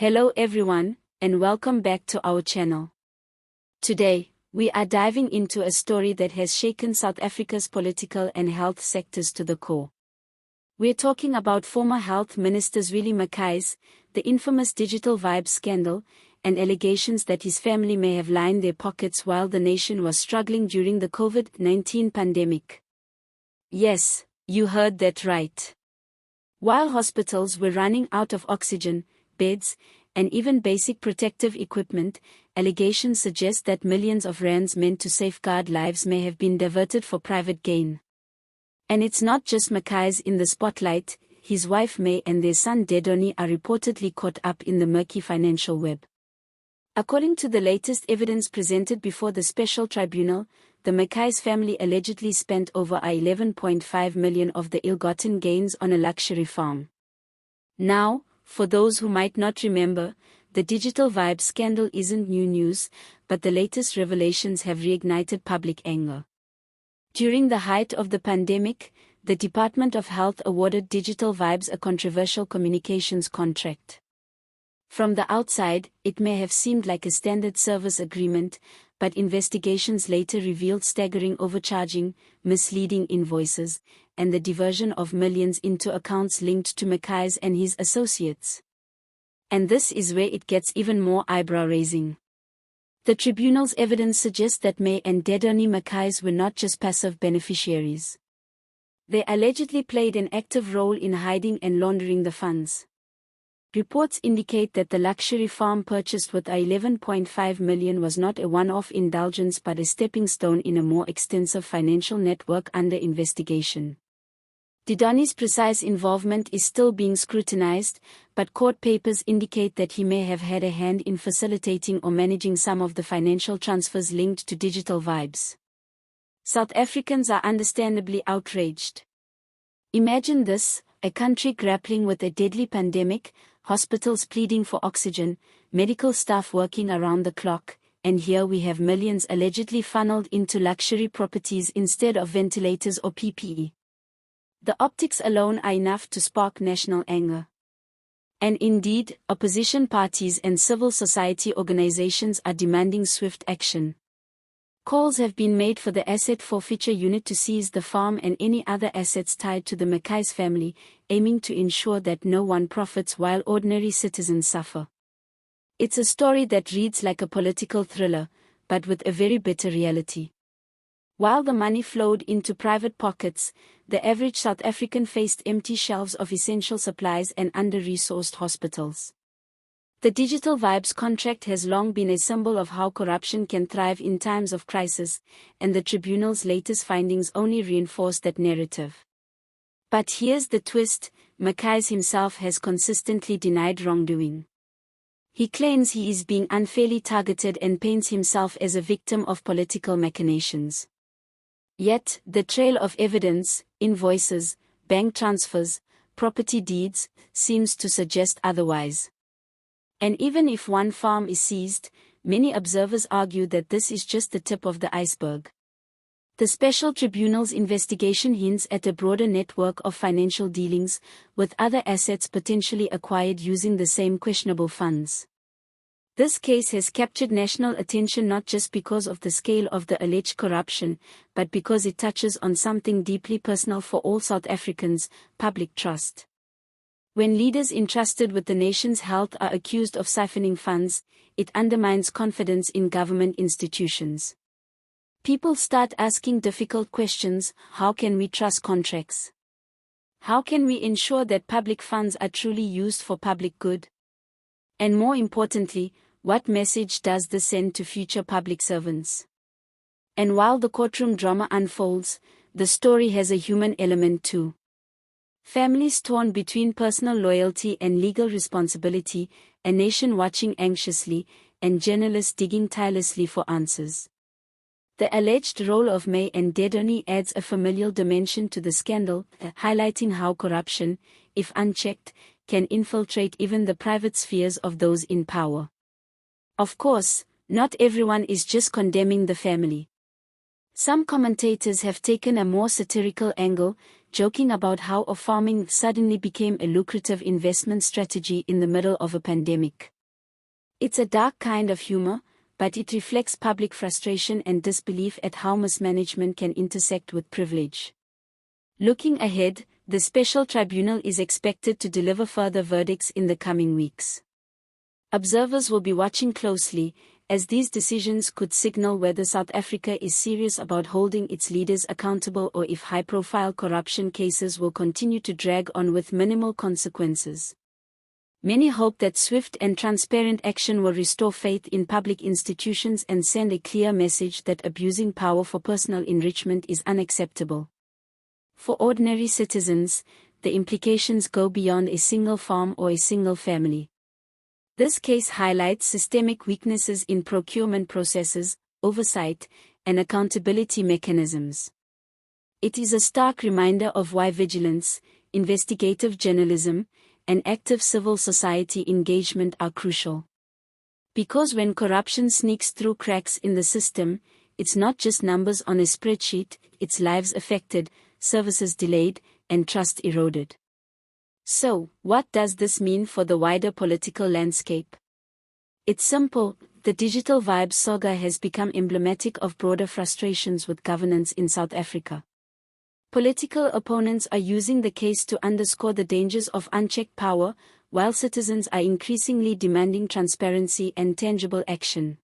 Hello everyone, and welcome back to our channel. Today, we are diving into a story that has shaken South Africa's political and health sectors to the core. We're talking about former Health Minister Zweli Mkhize, the infamous digital vibes scandal, and allegations that his family may have lined their pockets while the nation was struggling during the COVID-19 pandemic. Yes, you heard that right. While hospitals were running out of oxygen, beds, and even basic protective equipment, allegations suggest that millions of rands meant to safeguard lives may have been diverted for private gain. And it's not just Mkhize in the spotlight. His wife May and their son Dedani are reportedly caught up in the murky financial web. According to the latest evidence presented before the Special Tribunal, the Mkhize family allegedly spent over R11.5 million of the ill-gotten gains on a luxury farm. Now, for those who might not remember, the digital vibes scandal isn't new news, but the latest revelations have reignited public anger. During the height of the pandemic, the Department of Health awarded Digital Vibes a controversial communications contract. From the outside, it may have seemed like a standard service agreement, but investigations later revealed staggering overcharging, misleading invoices, and the diversion of millions into accounts linked to Mkhize and his associates. And this is where it gets even more eyebrow-raising. The tribunal's evidence suggests that May and Dedani Mkhize were not just passive beneficiaries. They allegedly played an active role in hiding and laundering the funds. Reports indicate that the luxury farm purchased with R11.5 million was not a one-off indulgence but a stepping stone in a more extensive financial network under investigation. Dedani's precise involvement is still being scrutinized, but court papers indicate that he may have had a hand in facilitating or managing some of the financial transfers linked to digital vibes. South Africans are understandably outraged. Imagine this: a country grappling with a deadly pandemic, hospitals pleading for oxygen, medical staff working around the clock, and here we have millions allegedly funneled into luxury properties instead of ventilators or PPE. The optics alone are enough to spark national anger. And indeed, opposition parties and civil society organizations are demanding swift action. Calls have been made for the Asset Forfeiture Unit to seize the farm and any other assets tied to the Mkhize family, aiming to ensure that no one profits while ordinary citizens suffer. It's a story that reads like a political thriller, but with a very bitter reality. While the money flowed into private pockets, the average South African faced empty shelves of essential supplies and under-resourced hospitals. The Digital Vibes contract has long been a symbol of how corruption can thrive in times of crisis, and the tribunal's latest findings only reinforce that narrative. But here's the twist: Mkhize himself has consistently denied wrongdoing. He claims he is being unfairly targeted and paints himself as a victim of political machinations. Yet, the trail of evidence, invoices, bank transfers, property deeds, seems to suggest otherwise. And even if one farm is seized, many observers argue that this is just the tip of the iceberg. The Special Tribunal's investigation hints at a broader network of financial dealings, with other assets potentially acquired using the same questionable funds. This case has captured national attention not just because of the scale of the alleged corruption, but because it touches on something deeply personal for all South Africans: public trust. When leaders entrusted with the nation's health are accused of siphoning funds, it undermines confidence in government institutions. People start asking difficult questions: how can we trust contracts? How can we ensure that public funds are truly used for public good? And more importantly, what message does this send to future public servants? And while the courtroom drama unfolds, the story has a human element too. Families torn between personal loyalty and legal responsibility, a nation watching anxiously, and journalists digging tirelessly for answers. The alleged role of May and Dedani adds a familial dimension to the scandal, highlighting how corruption, if unchecked, can infiltrate even the private spheres of those in power. Of course, not everyone is just condemning the family. Some commentators have taken a more satirical angle, joking about how farming suddenly became a lucrative investment strategy in the middle of a pandemic. It's a dark kind of humor, but it reflects public frustration and disbelief at how mismanagement can intersect with privilege. Looking ahead, the Special Tribunal is expected to deliver further verdicts in the coming weeks. Observers will be watching closely, as these decisions could signal whether South Africa is serious about holding its leaders accountable or if high-profile corruption cases will continue to drag on with minimal consequences. Many hope that swift and transparent action will restore faith in public institutions and send a clear message that abusing power for personal enrichment is unacceptable. For ordinary citizens, the implications go beyond a single farm or a single family. This case highlights systemic weaknesses in procurement processes, oversight, and accountability mechanisms. It is a stark reminder of why vigilance, investigative journalism, and active civil society engagement are crucial. Because when corruption sneaks through cracks in the system, it's not just numbers on a spreadsheet, it's lives affected, services delayed, and trust eroded. So, what does this mean for the wider political landscape? It's simple: the digital vibes saga has become emblematic of broader frustrations with governance in South Africa. Political opponents are using the case to underscore the dangers of unchecked power, while citizens are increasingly demanding transparency and tangible action.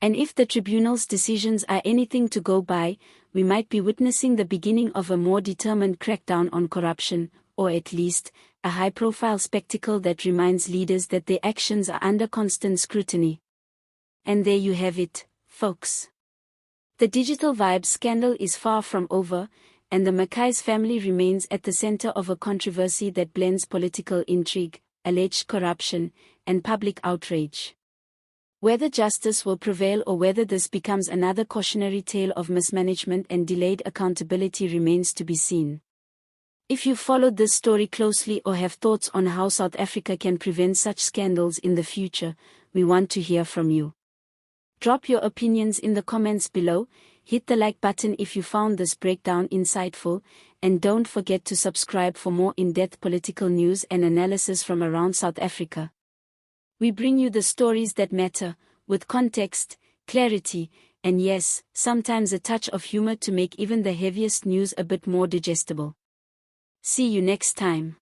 And if the tribunal's decisions are anything to go by, we might be witnessing the beginning of a more determined crackdown on corruption, or at least, a high-profile spectacle that reminds leaders that their actions are under constant scrutiny. And there you have it, folks. The digital vibes scandal is far from over, and the Mkhize family remains at the center of a controversy that blends political intrigue, alleged corruption, and public outrage. Whether justice will prevail or whether this becomes another cautionary tale of mismanagement and delayed accountability remains to be seen. If you followed this story closely or have thoughts on how South Africa can prevent such scandals in the future, we want to hear from you. Drop your opinions in the comments below, hit the like button if you found this breakdown insightful, and don't forget to subscribe for more in-depth political news and analysis from around South Africa. We bring you the stories that matter, with context, clarity, and yes, sometimes a touch of humor to make even the heaviest news a bit more digestible. See you next time.